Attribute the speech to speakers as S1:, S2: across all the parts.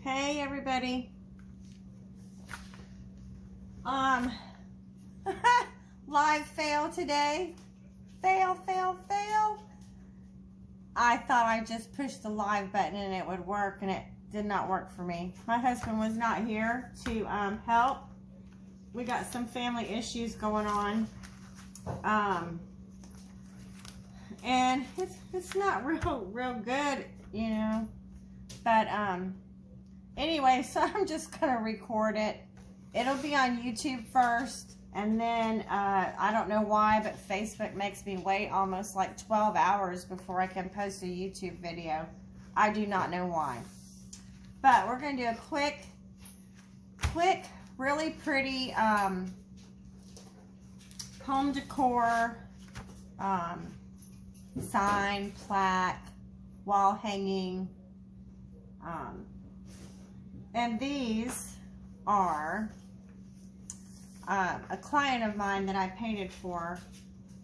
S1: Hey everybody. Live fail today. Fail. I thought I just pushed the live button and it would work, and it did not work for me. My husband was not here to help. We got some family issues going on. And it's not real good, you know. But anyway, so I'm just gonna record it. It'll be on YouTube first, and then I don't know why, but Facebook makes me wait almost like 12 hours before I can post a YouTube video. I do not know why. But we're gonna do a quick, really pretty home decor sign, plaque, wall hanging. And these are a client of mine that I painted for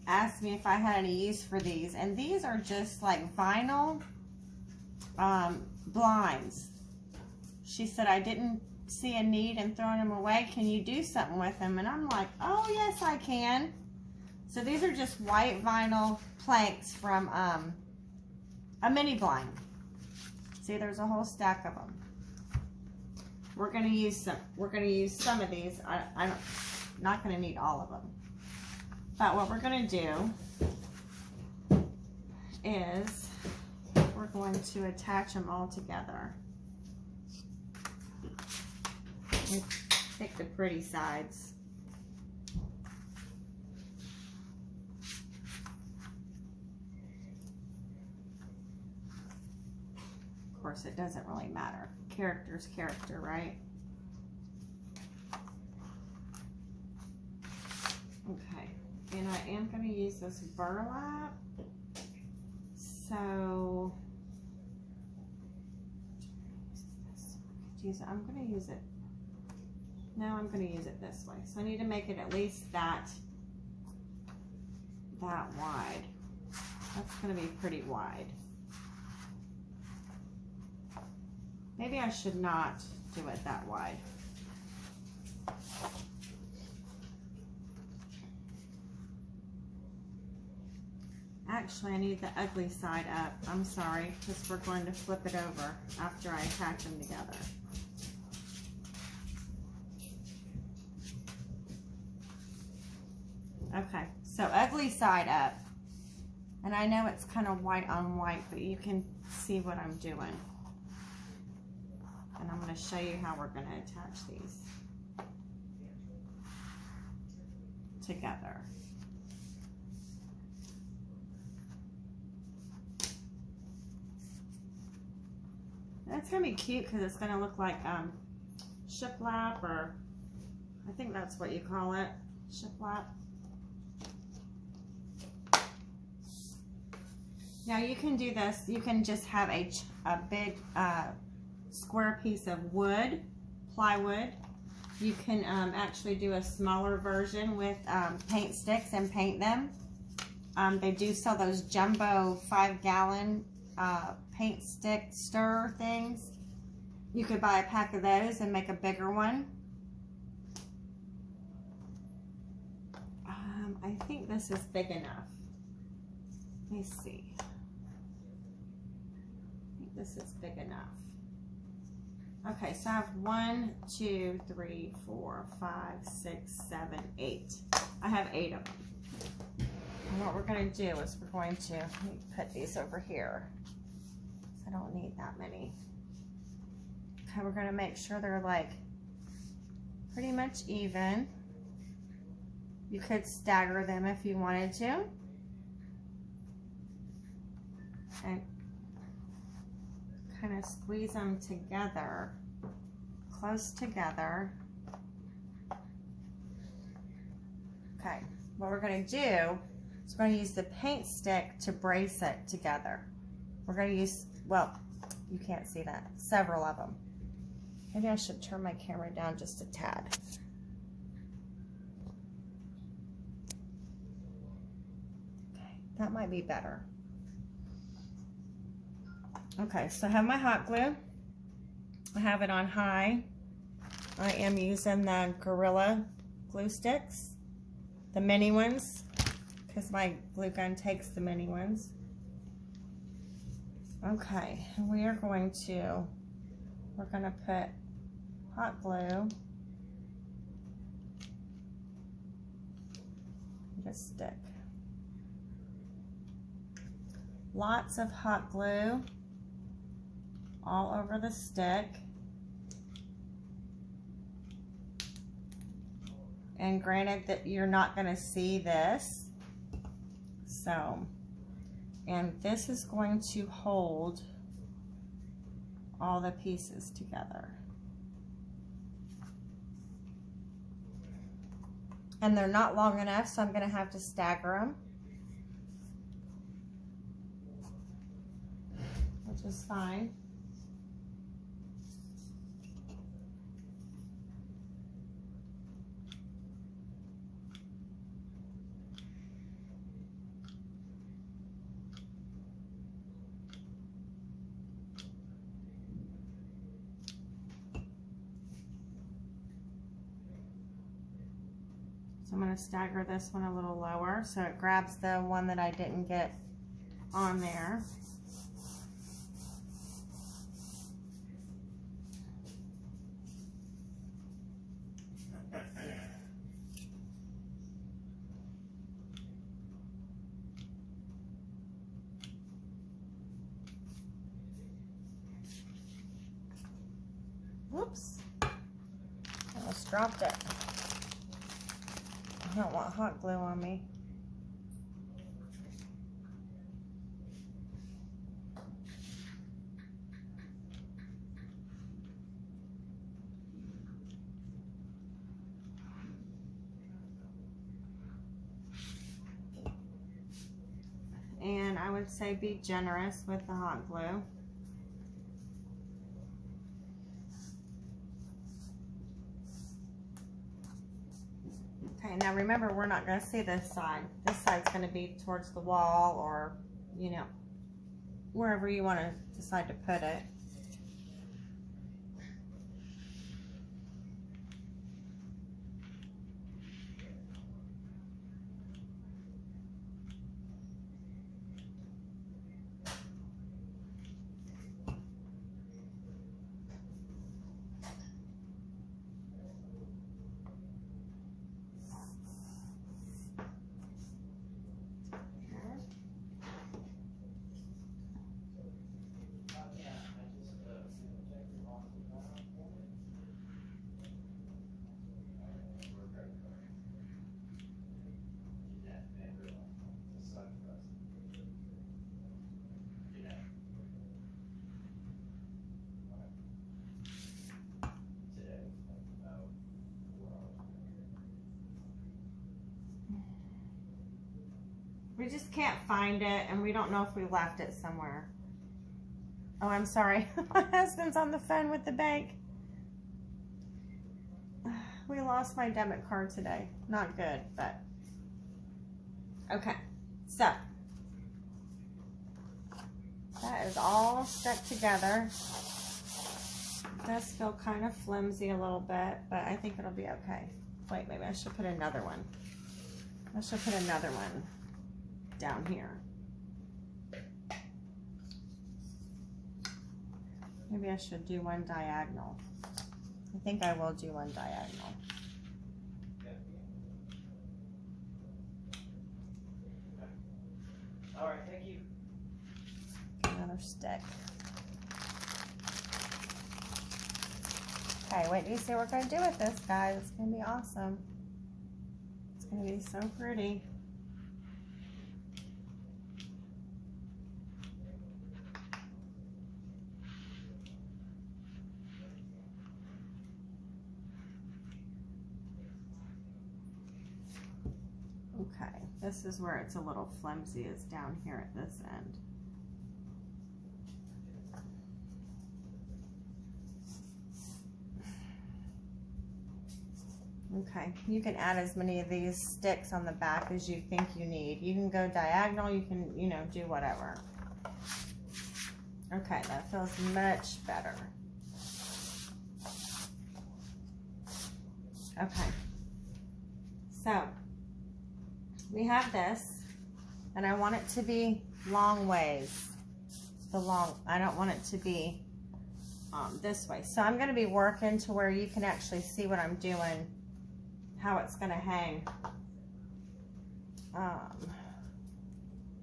S1: asked me if I had any use for these, and these are just like vinyl blinds. She said, I didn't see a need in throwing them away. Can you do something with them? And I'm like, oh yes, I can. So these are just white vinyl planks from a mini blind. See, there's a whole stack of them. We're gonna use some of these. I'm not gonna need all of them. But what we're gonna do is we're going to attach them all together. And pick the pretty sides. Of course, it doesn't really matter. Character's character, right? Okay, and I am going to use this burlap. So, I'm going to use it. Now I'm going to use it this way. So I need to make it at least that wide. That's going to be pretty wide. Maybe I should not do it that wide. Actually, I need the ugly side up. I'm sorry, because we're going to flip it over after I attach them together. Okay, so ugly side up. And I know it's kind of white on white, but you can see what I'm doing. And I'm going to show you how we're going to attach these together. And it's going to be cute because it's going to look like shiplap, or I think that's what you call it, shiplap. Now you can do this, you can just have a big square piece of wood, plywood. You can actually do a smaller version with paint sticks and paint them. They do sell those jumbo 5-gallon paint stick stir things. You could buy a pack of those and make a bigger one. I think this is big enough. Let me see. I think this is big enough. Okay, so I have 1, 2, 3, 4, 5, 6, 7, 8. I have 8 of them. And what we're going to do is we're going to, let me put these over here. I don't need that many. Okay, we're going to make sure they're like pretty much even. You could stagger them if you wanted to. And kind of squeeze them together, close together. Okay, what we're going to do is we're going to use the paint stick to brace it together. We're going to use, well, you can't see that, several of them. Maybe I should turn my camera down just a tad. Okay, that might be better. Okay, so I have my hot glue. I have it on high. I am using the Gorilla glue sticks, the mini ones, because my glue gun takes the mini ones. Okay, we're going to put hot glue, just stick. Lots of hot glue all over the stick. And granted that you're not going to see this, so, and this is going to hold all the pieces together. And they're not long enough, so I'm going to have to stagger them, which is fine. So I'm going to stagger this one a little lower so it grabs the one that I didn't get on there. Whoops, I almost dropped it. I don't want hot glue on me. And I would say be generous with the hot glue. Okay, now remember, we're not going to see this side. This side's going to be towards the wall, or, you know, wherever you want to decide to put it. We just can't find it, and we don't know if we left it somewhere. Oh, I'm sorry. My husband's on the phone with the bank. We lost my debit card today. Not good, but okay. So that is all stuck together. It does feel kind of flimsy a little bit, but I think it'll be okay. Wait, maybe I should put another one. I should put another one down here. Maybe I should do one diagonal. I think I will do one diagonal.
S2: All right, thank you.
S1: Another stick. Okay, wait till you see what we're going to do with this, guys. It's going to be awesome. It's going to be so pretty. Okay, this is where it's a little flimsy, is down here at this end. Okay, you can add as many of these sticks on the back as you think you need. You can go diagonal, you can, you know, do whatever. Okay, that feels much better. Okay, so we have this, and I want it to be long ways. I don't want it to be this way. So I'm going to be working to where you can actually see what I'm doing, how it's going to hang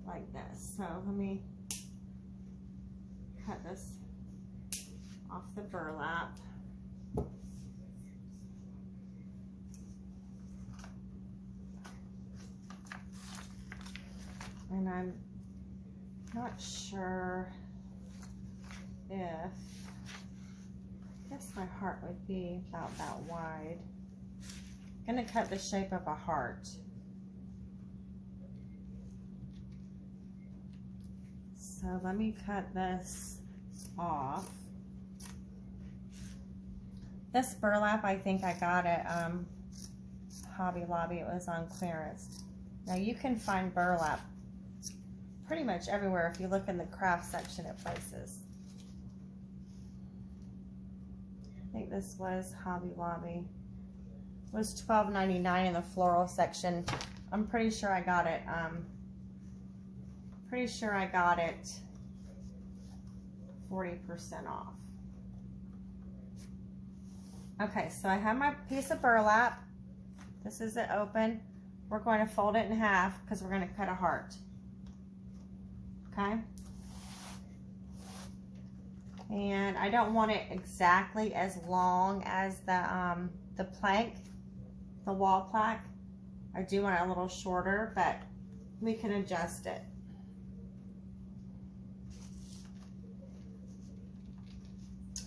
S1: like this. So let me cut this off the burlap. And I'm not sure if, I guess my heart would be about that wide. I'm going to cut the shape of a heart. So let me cut this off. This burlap, I think I got at Hobby Lobby. It was on clearance. Now you can find burlap pretty much everywhere if you look in the craft section at places. I think this was Hobby Lobby. It was $12.99 in the floral section. I'm pretty sure I got it. Pretty sure I got it 40% off. Okay, so I have my piece of burlap. This is it open. We're going to fold it in half because we're going to cut a heart. Okay. And I don't want it exactly as long as the plank, the wall plaque. I do want it a little shorter, but we can adjust it.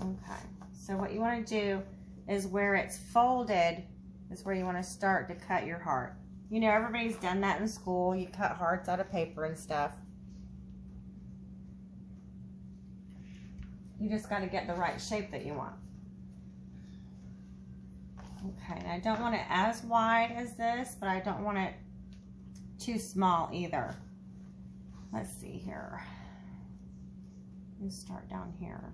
S1: Okay, so what you want to do is where it's folded is where you want to start to cut your heart. You know, everybody's done that in school. You cut hearts out of paper and stuff. You just got to get the right shape that you want. Okay, and I don't want it as wide as this, but I don't want it too small either. Let's see here. Let's start down here.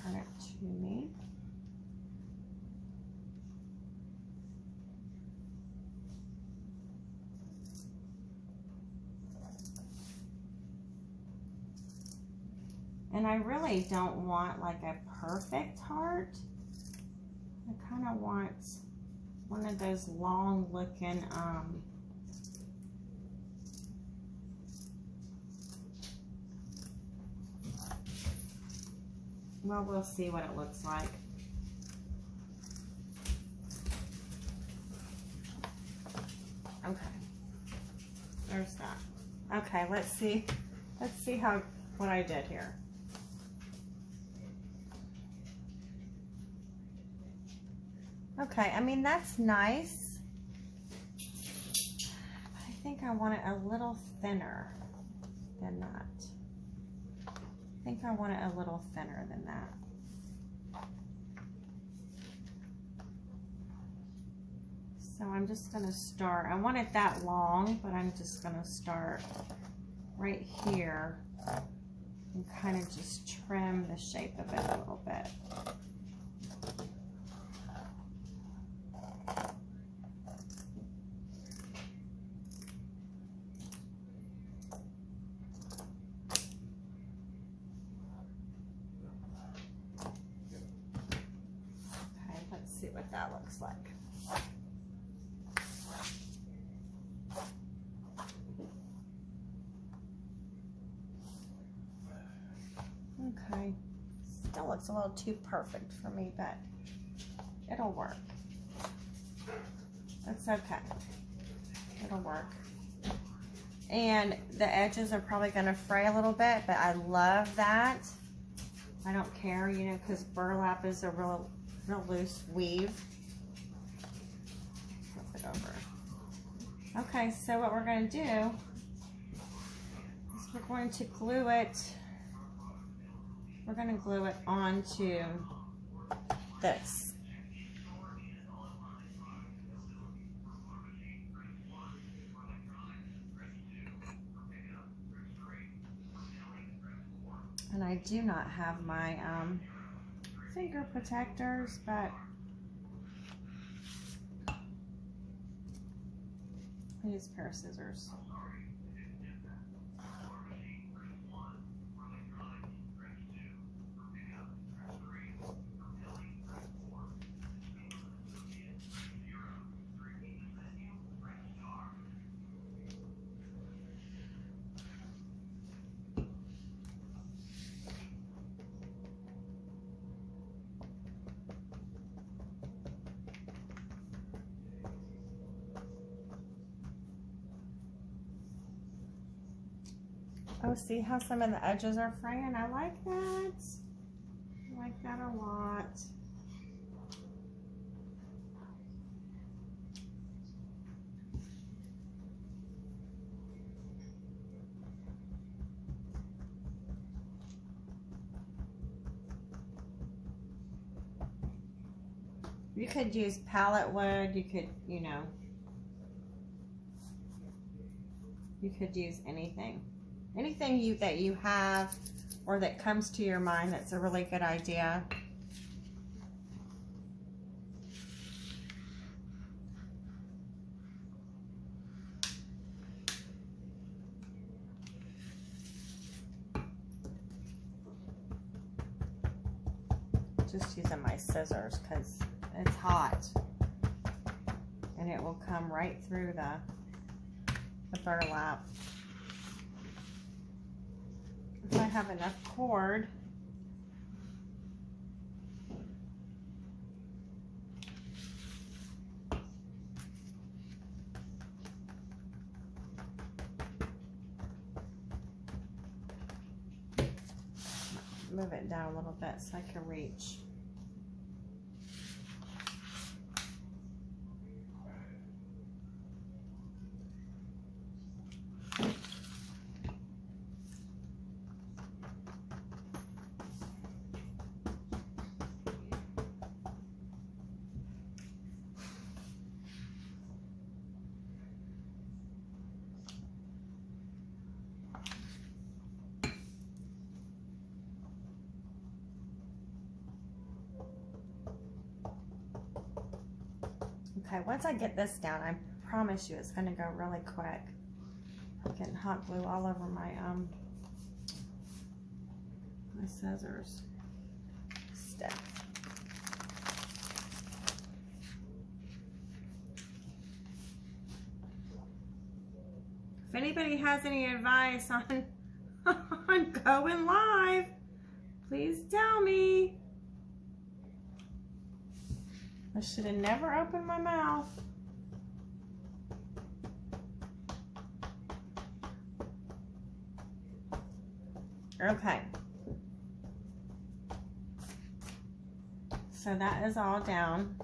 S1: Turn it to me. And I really don't want like a perfect heart. I kind of want one of those long looking, well, we'll see what it looks like. Okay, there's that. Okay, let's see how, what I did here. Okay, I mean, that's nice. But I think I want it a little thinner than that. I think I want it a little thinner than that. So I'm just gonna start. I want it that long, but I'm just gonna start right here and kind of just trim the shape of it a little bit. See what that looks like. Okay, still looks a little too perfect for me, but it'll work. That's okay. It'll work. And the edges are probably going to fray a little bit, but I love that. I don't care, you know, because burlap is a real loose weave. Flip it over. Okay, so what we're going to do is we're going to glue it. We're going to glue it onto this. do not have my finger protectors, but I use a pair of scissors. Oh, see how some of the edges are fraying? I like that. I like that a lot. You could use pallet wood. You could, you know, you could use anything. Anything that you have or that comes to your mind that's a really good idea. Just using my scissors because it's hot and it will come right through the burlap. If I have enough cord, move it down a little bit so I can reach. Okay, once I get this down, I promise you it's going to go really quick. I'm getting hot glue all over my my scissors. Stick. If anybody has any advice on on going live, please tell me. I should have never opened my mouth. Okay. So that is all down.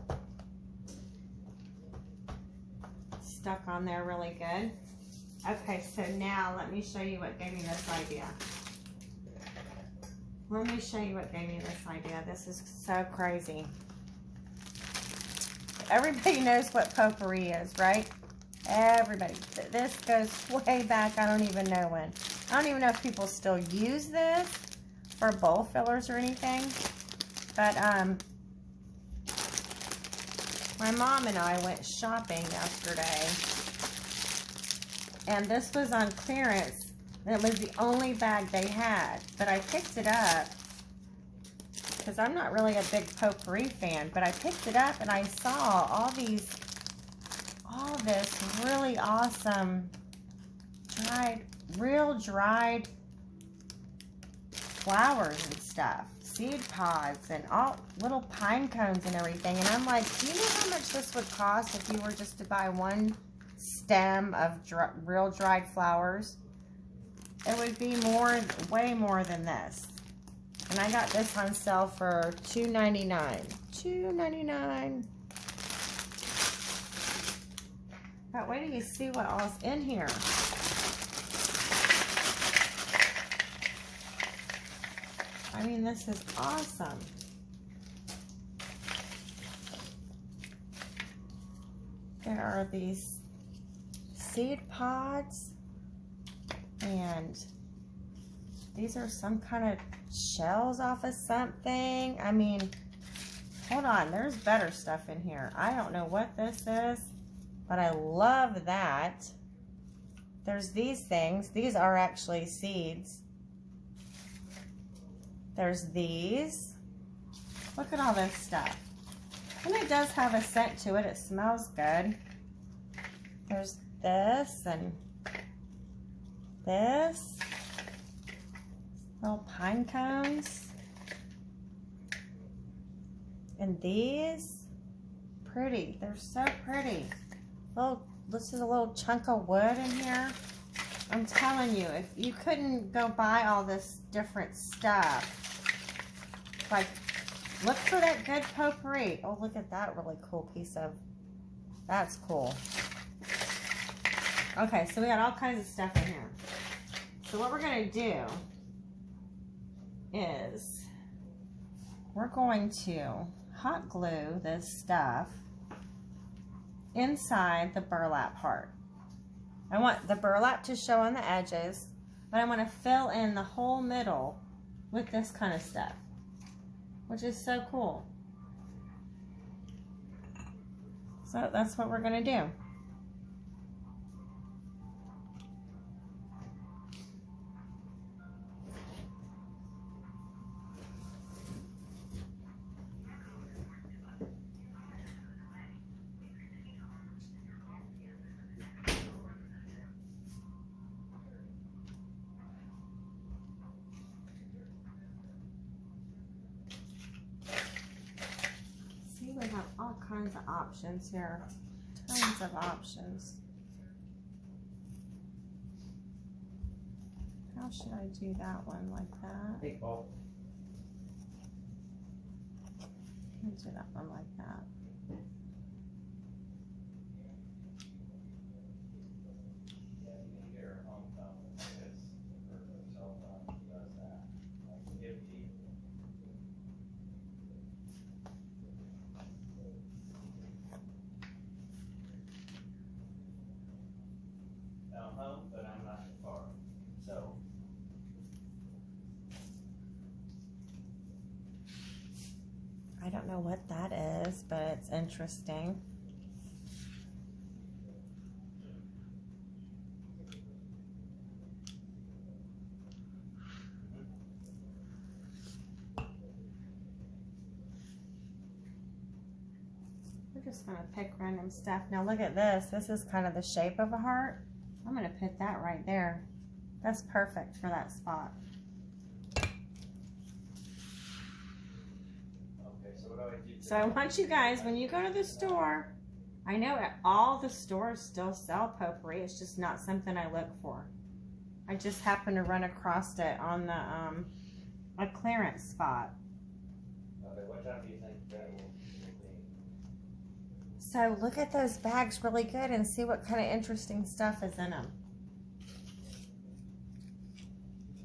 S1: Stuck on there really good. Okay, so now let me show you what gave me this idea. Let me show you what gave me this idea. This is so crazy. Everybody knows what potpourri is, right? Everybody. This goes way back. I don't even know when. I don't even know if people still use this for bowl fillers or anything. But my mom and I went shopping yesterday, and this was on clearance. And it was the only bag they had. But I picked it up because I'm not really a big potpourri fan, but I picked it up and I saw all this really awesome real dried flowers and stuff, seed pods and all little pine cones and everything. And I'm like, do you know how much this would cost if you were just to buy one stem of real dried flowers? It would be way more than this. And I got this on sale for $2.99. $2.99. But wait till you see what all's in here. I mean, this is awesome. There are these seed pods, and these are some kind of shells off of something. I mean, hold on, there's better stuff in here. I don't know what this is, but I love that. There's these things. These are actually seeds. There's these. Look at all this stuff. And it does have a scent to it. It smells good. There's this and this. Little pine cones. And these. Pretty. They're so pretty. This is a little chunk of wood in here. I'm telling you, if you couldn't go buy all this different stuff, like, look for that good potpourri. Oh, look at that really cool piece of, that's cool. Okay, so we got all kinds of stuff in here. So what we're gonna do is we're going to hot glue this stuff inside the burlap heart. I want the burlap to show on the edges, but I want to fill in the whole middle with this kind of stuff, which is so cool. So that's what we're going to do. We have all kinds of options here. Tons of options. How should I do that one like that?
S2: Hey, Paul.
S1: I'll do that one like that.
S2: But I'm not far. So
S1: I don't know what that is, but it's interesting. We're just gonna pick random stuff. Now look at this. This is kind of the shape of a heart. I'm going to put that right there. That's perfect for that spot.
S2: okay, so what do I do?
S1: So I want you guys, when you go to the store, I know at all the stores still sell potpourri. It's just not something I look for. I just happened to run across it on the a clearance spot.
S2: Okay, what time do you think that will be?
S1: So look at those bags really good and see what kind of interesting stuff is in them.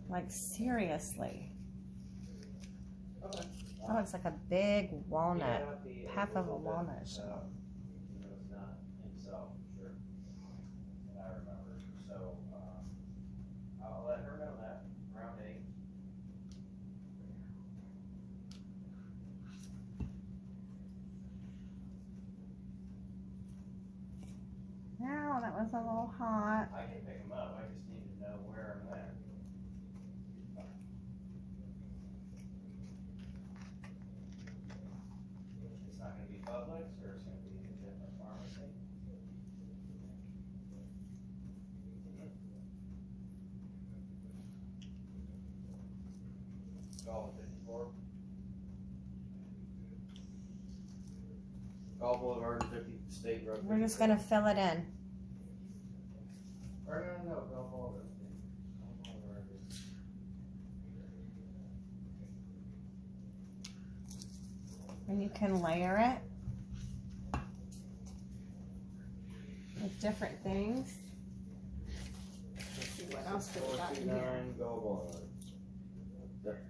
S1: Like, seriously.
S2: Okay.
S1: That looks like a big walnut. Half of a walnut shell.
S2: It's not himself, sure. I remember. So, I'll let her know that. Round 8.
S1: No, that was a little hot.
S2: I can pick them up. I just need to know where and when. It's not going to be Publix, or it's going to be a different pharmacy. Call 54. Call Boulevard and 50 State Road.
S1: We're just going to fill it in.
S2: Or no, Call Boulevard.
S1: And you can layer it with different things. Let's see what else we got in here.
S2: 429 Go Boulevard. There.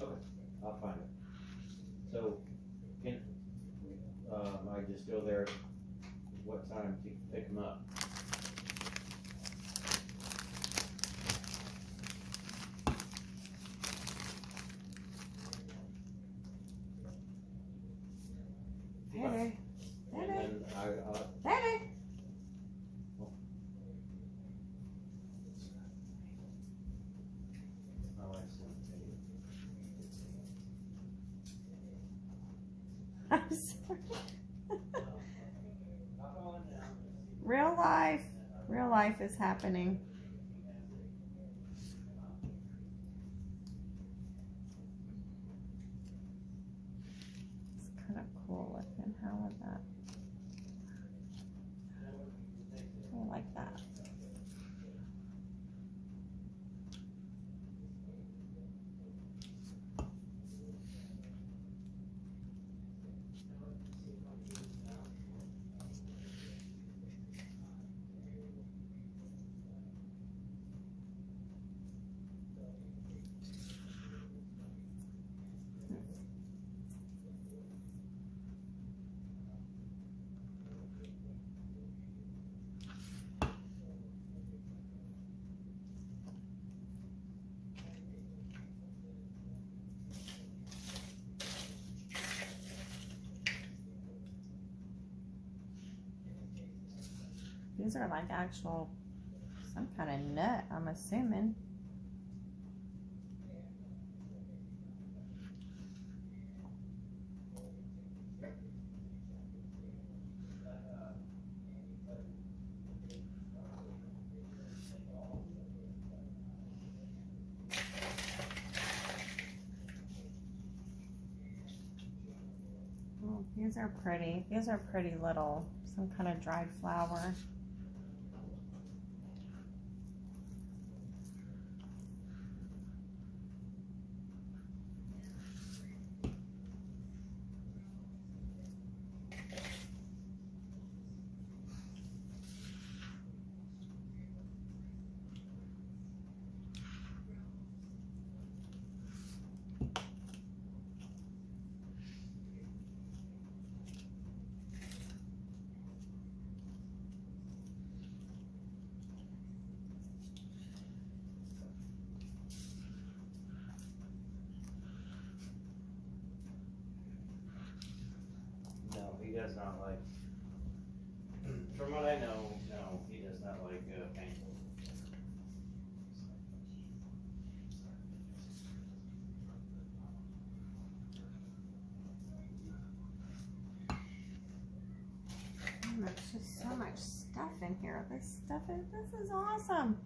S2: Okay, I'll find it. So, time to pick them up.
S1: Daddy.
S2: And
S1: Daddy.
S2: then
S1: Daddy.
S2: my wife's gonna take it.
S1: I'm sorry. Real life is happening. It's kind of cool looking. How would that? I like that. These are like actual, some kind of nut, I'm assuming. Oh, these are pretty. These are pretty little, some kind of dried flower.
S2: No, he does not like, from what I know, no, he does not like paint.
S1: There's just so much stuff in here. This is awesome.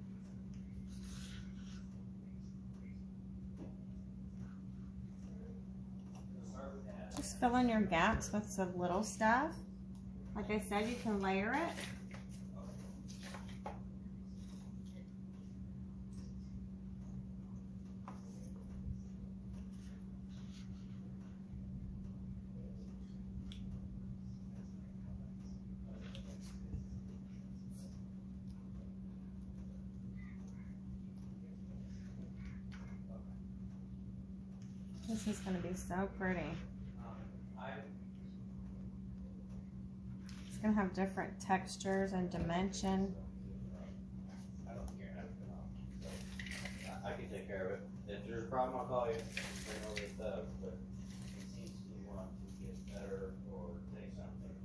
S1: Just fill in your gaps with some little stuff. Like I said, you can layer it. This is going to be so pretty. It's going to have different textures and dimension.
S2: I don't care. I can take care of it. If there's a problem, I'll call you. Bring all this stuff, but he seems to want to get better or say something.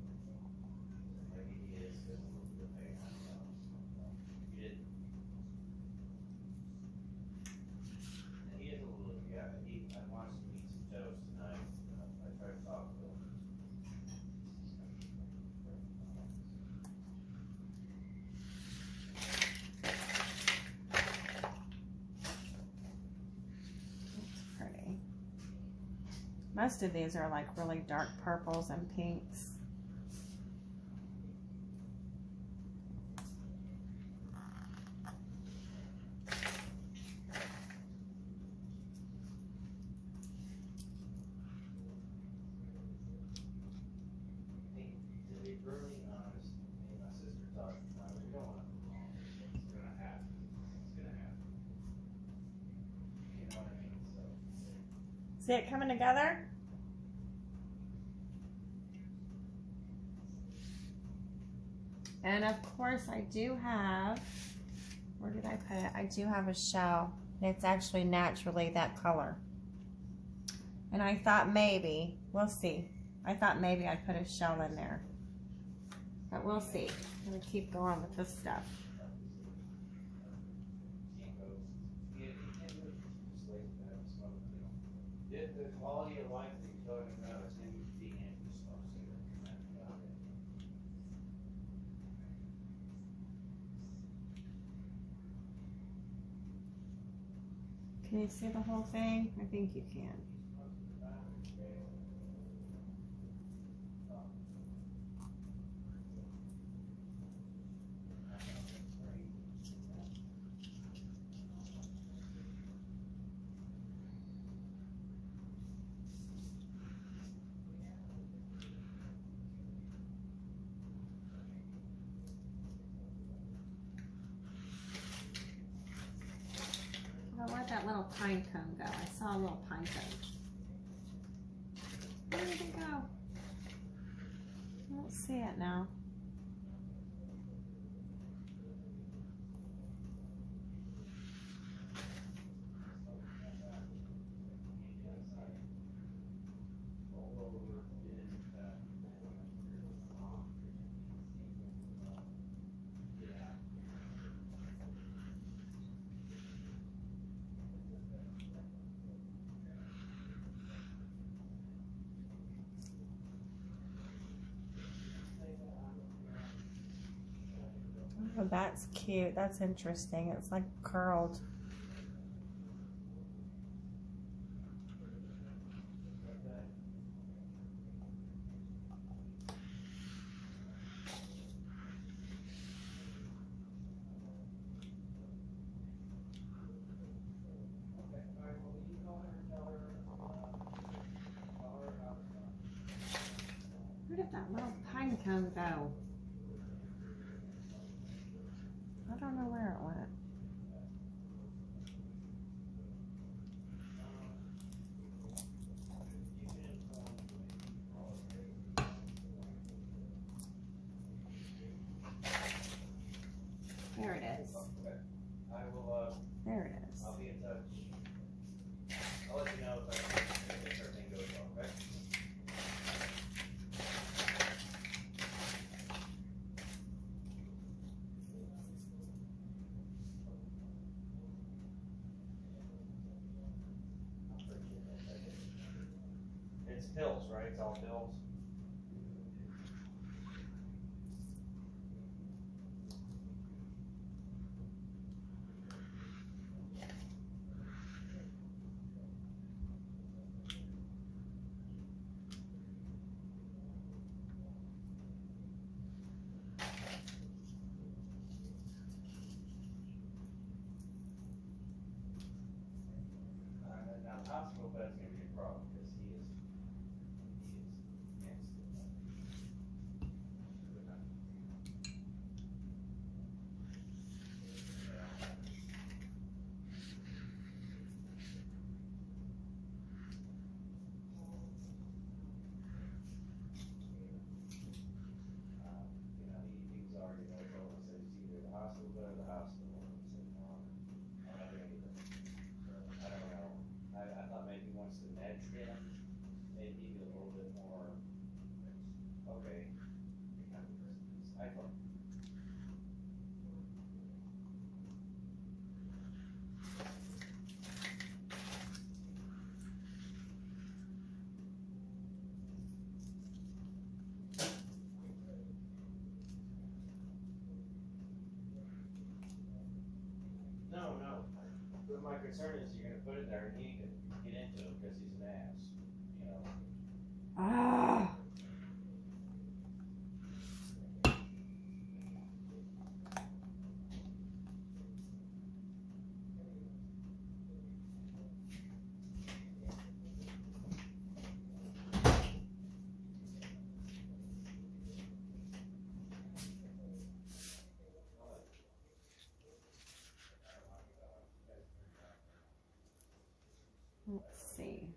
S2: Maybe he is because of the pain. I don't know. He didn't. He is a little, yeah, I want to eat some toast tonight. I tried to talk to him.
S1: Pretty. Most of these are like really dark purples and pinks.
S2: Hey, to be brutally honest, me and my sister talked about it. We don't want to. It's gonna happen. It's gonna happen. You know what I mean? So.
S1: See it coming together? And of course I do have, where did I put it? I do have a shell. It's actually naturally that color. And I thought maybe, we'll see. I thought maybe I'd put a shell in there. But we'll see. I'm gonna keep going with this stuff.
S2: The quality of life that you're talking about is him being able to smoke cigarettes.
S1: Can you see the whole thing? I think you can. Where'd that little pine cone go? I saw a little pine cone. Where did it go? I don't see it now. Oh, that's cute. That's interesting. It's like curled. Where did that little pine cone go? I don't know where it went. There it is.
S2: I will,
S1: There it is.
S2: I'll be in touch. I'll let you know if everything goes well, okay? It's pills, right? It's all pills. Now, the hospital bed's gonna be a problem because he is against it. You know, he's already told us that it's either the hospital bed or the hospital. And he said, no, I'm not doing either. So, I don't know. I thought maybe once the meds hit him, maybe he'd be a little bit more, okay. I thought. No. But my concern is you're gonna put it there and he can get into it because he's an ass, you know.
S1: Ah. Let's see.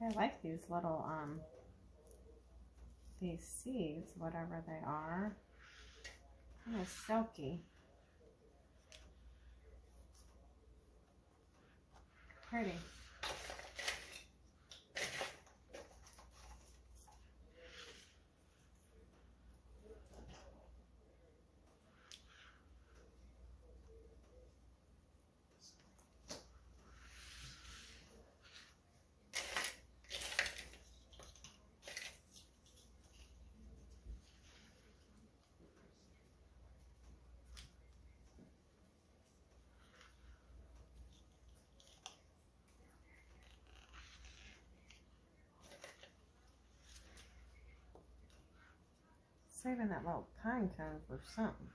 S1: I like these little, these seeds, whatever they are. Kind of silky. Pretty. Saving that little pine cone for something.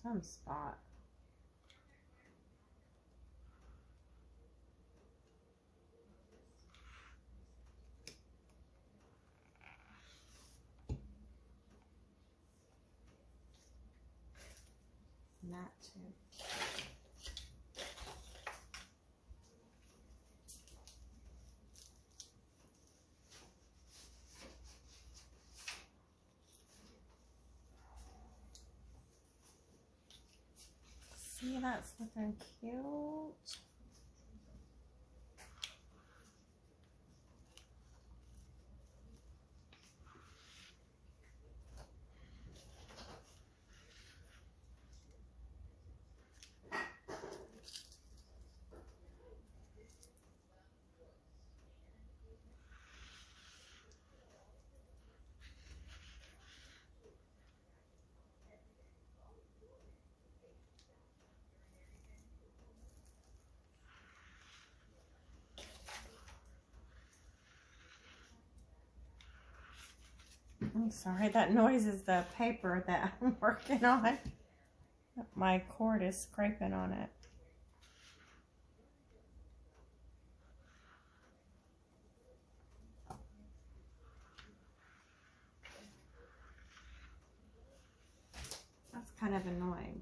S1: Some spot. Not too. See, that's looking cute. I'm sorry, that noise is the paper that I'm working on. My cord is scraping on it. That's kind of annoying.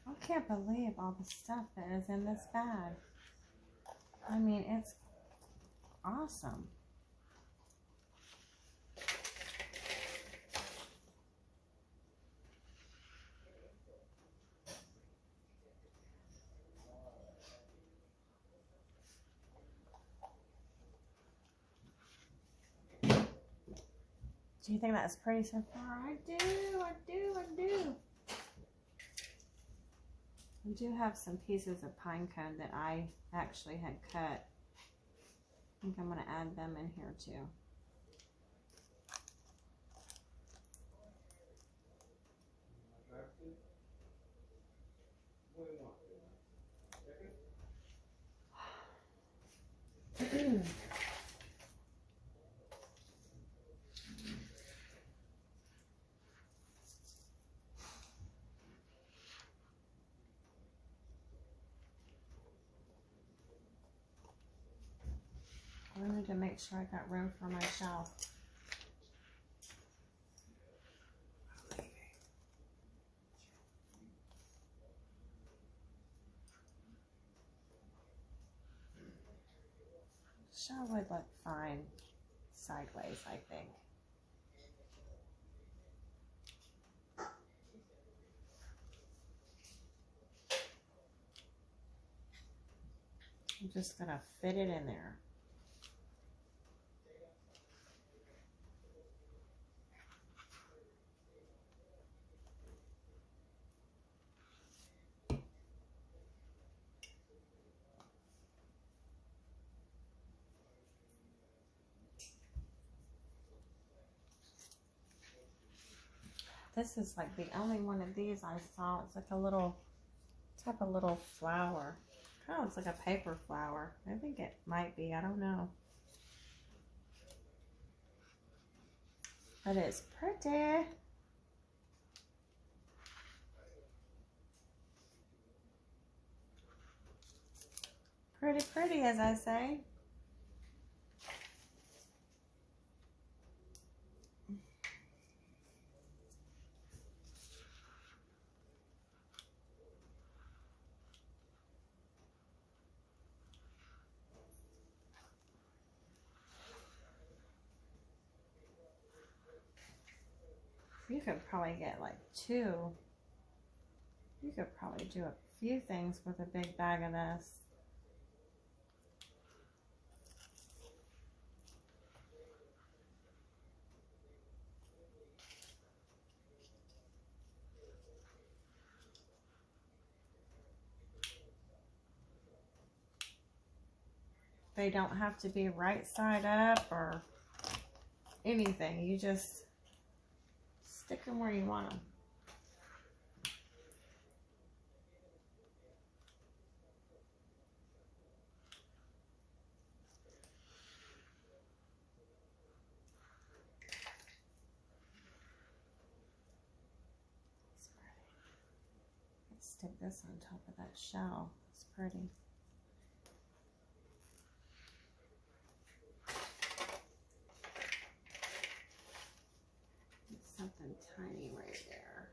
S1: I can't believe all the stuff that is in this bag. I mean, it's awesome. Do you think that's pretty so far? I do. I do have some pieces of pine cone that I actually had cut. I think I'm going to add them in here too. I wanted to make sure I got room for my shelf. Shelf would look fine sideways, I think. I'm just gonna fit it in there. This is like the only one of these I saw. It's like a little, type of little flower. Kind of looks like a paper flower. I think it might be. I don't know. But it's pretty. Pretty, pretty, as I say. You could probably get like 2. You could probably do a few things with a big bag of this. They don't have to be right side up or anything. You just stick them where you want them. Let's stick this on top of that shell. It's pretty. Something tiny right there.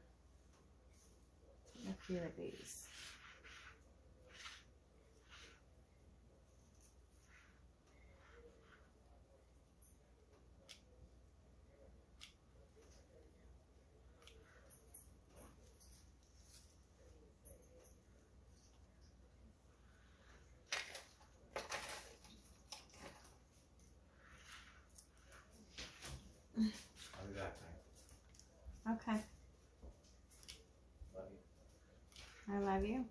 S1: A few of these.
S2: I'll be back.
S1: Okay.
S2: Love you.
S1: I love you.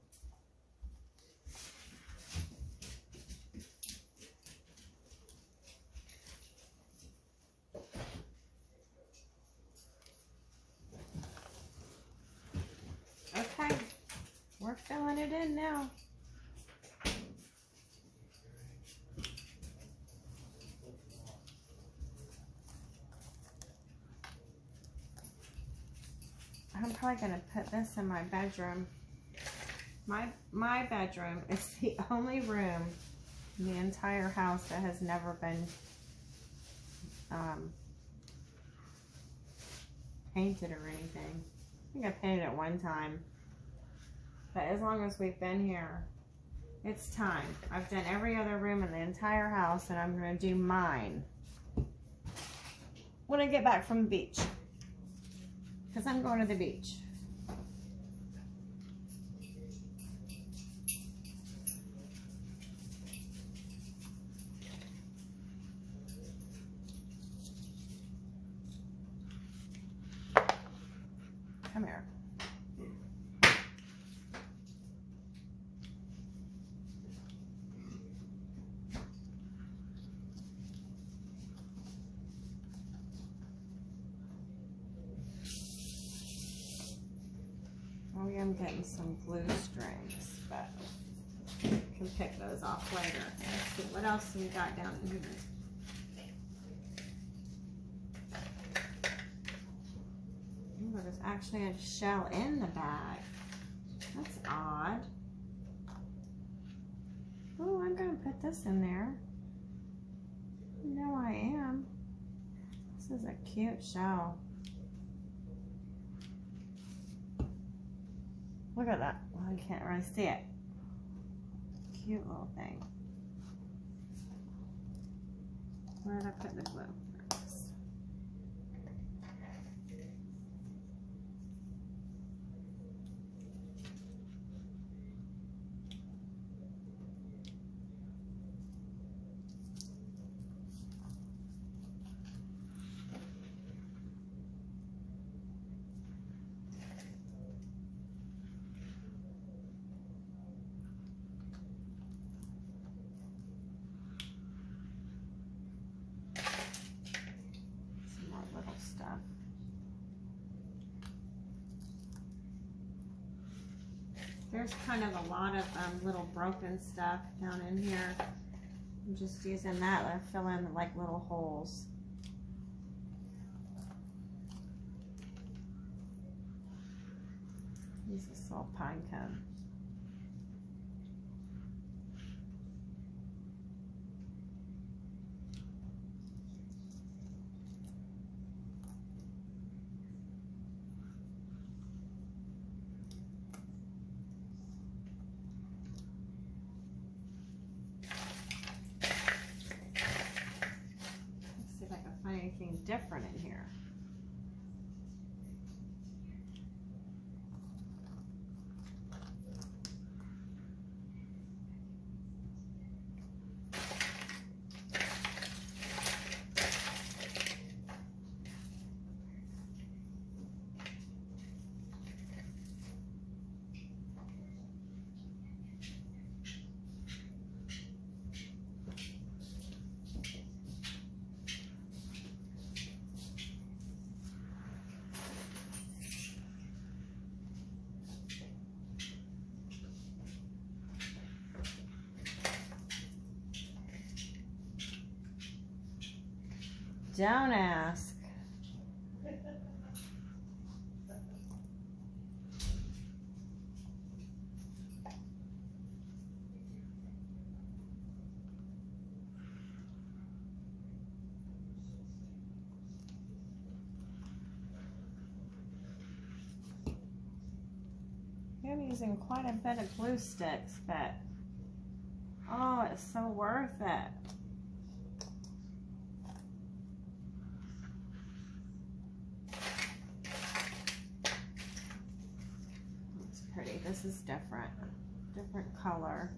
S1: Okay, we're filling it in now. I'm probably gonna put this in my bedroom. My bedroom is the only room in the entire house that has never been painted or anything. I think I painted it one time, but as long as we've been here, it's time. I've done every other room in the entire house, and I'm gonna do mine when I get back from the beach, because I'm going to the beach. Come here. Oh yeah, I'm getting some glue strings, but I can pick those off later. Let's see, what else we got down in here? Oh, there's actually a shell in the bag. That's odd. Oh, I'm gonna put this in there. You know I am. This is a cute shell. Look at that. Well, I can't really see it. Cute little thing. Where did I put the glue? There's kind of a lot of little broken stuff down in here. I'm just using that to fill in like little holes. Use a salt pine cone. Anything different in here. Don't ask. I'm using quite a bit of glue sticks, but oh, it's so worth it. This is different color,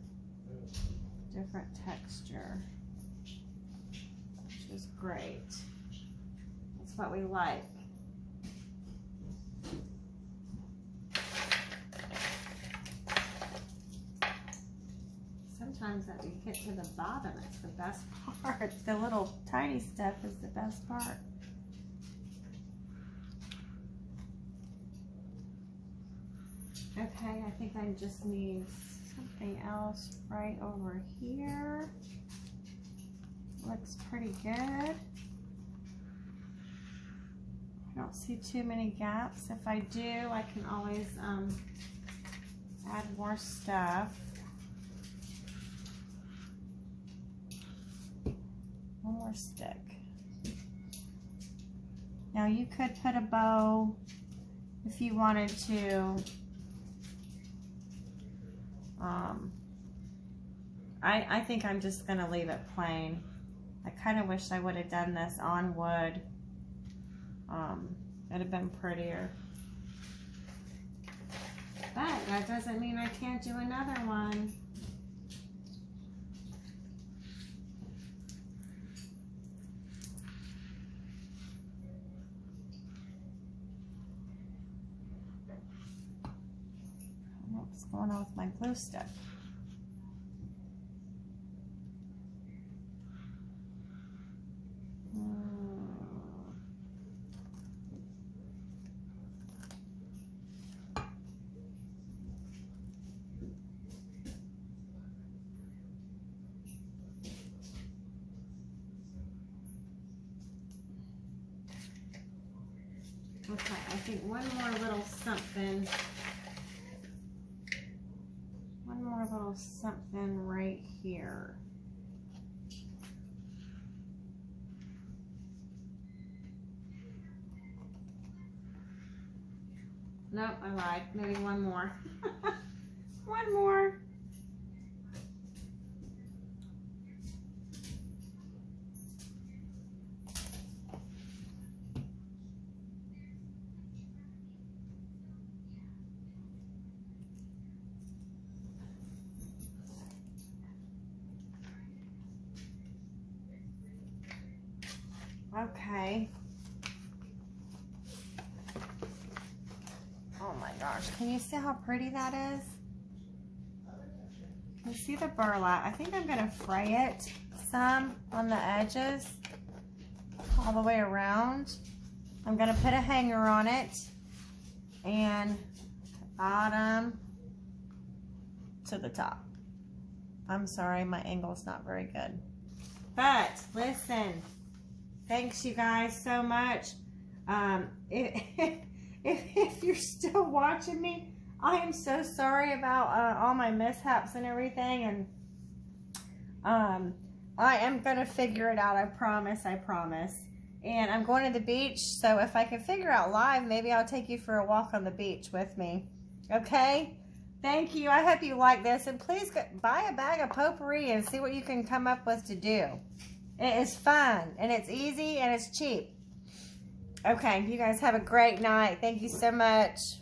S1: different texture, which is great. That's what we like. Sometimes that you get to the bottom, it's the best part. The little tiny stuff is the best part. Okay, I think I just need something else right over here. Looks pretty good. I don't see too many gaps. If I do, I can always add more stuff. One more stick. Now you could put a bow if you wanted to. I think I'm just going to leave it plain. I kind of wish I would have done this on wood. It'd have been prettier. But that doesn't mean I can't do another one. What's going on with my glue stick? Okay, I think one more little something. One more little something right here. Nope, I lied. Maybe one more. One more. Okay. Oh my gosh, can you see how pretty that is? Can you see the burlap? I think I'm gonna fray it some on the edges all the way around. I'm gonna put a hanger on it and bottom to the top. I'm sorry, my angle's not very good. But listen, thanks you guys so much. If you're still watching me, I am so sorry about all my mishaps and everything. And I am going to figure it out. I promise. And I'm going to the beach. So if I can figure out live, maybe I'll take you for a walk on the beach with me. Okay? Thank you. I hope you like this. And please buy a bag of potpourri and see what you can come up with to do. It is fun. And it's easy and it's cheap. Okay. You guys have a great night. Thank you so much.